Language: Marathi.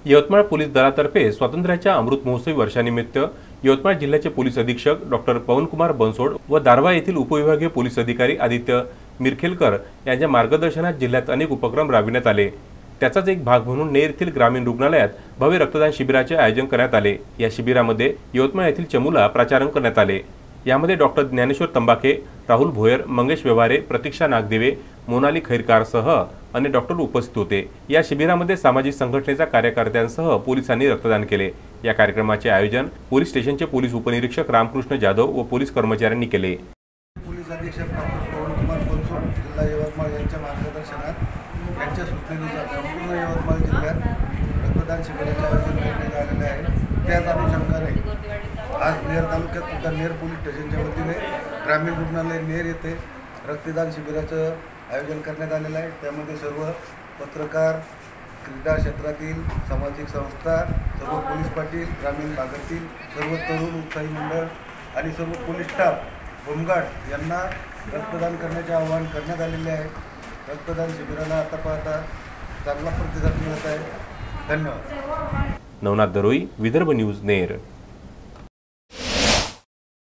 यवतमाळ पोलीस दलातर्फे स्वातंत्र्याच्या अमृत महोत्सवी वर्षानिमित्त यवतमाळ जिल्ह्याचे पोलीस अधीक्षक डॉक्टर पवनकुमार बनसोड व दारव्हा येथील उपविभागीय पोलीस अधिकारी आदित्य मिरखेलकर यांच्या मार्गदर्शनात जिल्ह्यात अनेक उपक्रम राबविण्यात आले। त्याचाच एक भाग म्हणून नेर येथील ग्रामीण रुग्णालयात भव्य रक्तदान शिबिराचे आयोजन करण्यात आले। या शिबिरामध्ये यवतमाळ येथील चमूला प्राचारण करण्यात आले। यामध्ये डॉक्टर ज्ञानेश्वर तंबाखे, राहुल भोयर, मंगेश व्यवहारे, प्रतीक्षा नागदेवे, मोनाली खैरकारसह अन्य डॉक्टर उपस्थित होते। या शिबिरामध्ये सामाजिक संघटनेच्या कार्यकर्त्यांसह पोलिसांनी रक्तदान केले। या कार्यक्रमाचे आयोजन पोलीस स्टेशनचे पोलीस उपनिरीक्षक रामकृष्ण जाधव व पोलीस कर्मचाऱ्यांनी केले। पोलीस अधीक्षक डॉक्टर पवनकुमार बनसोड, जिल्हा यवतमाळ यांच्या मार्गदर्शनात यांच्या सूचनेनुसार संपूर्ण यवतमाळ जिल्ह्यात रक्तदान शिबिराचे आयोजन करण्यात आलेले आहे। त्याच अनुषंगाने आज नेर तालुक्यात सुद्धा नेर पोलीस स्टेशनच्या वतीने ग्रामीण रुग्णालय नेर येथे रक्तदान शिबिराचं आयोजन करण्यात आलेलं आहे। त्यामध्ये सर्व पत्रकार, क्रीडा क्षेत्रातील सामाजिक संस्था, सर्व पोलीस पाटील, ग्रामीण भागातील सर्व तरुण उत्साही मंडळ आणि सर्व पोलीस स्टाफ, होमगार्ड यांना रक्तदान करण्याचे आवाहन करण्यात आलेले आहे। रक्तदान शिबिराला आता पाहता चांगला प्रतिसाद मिळत आहे। धन्यवाद। नवनाथ दरोई, विदर्भ न्यूज, नेर।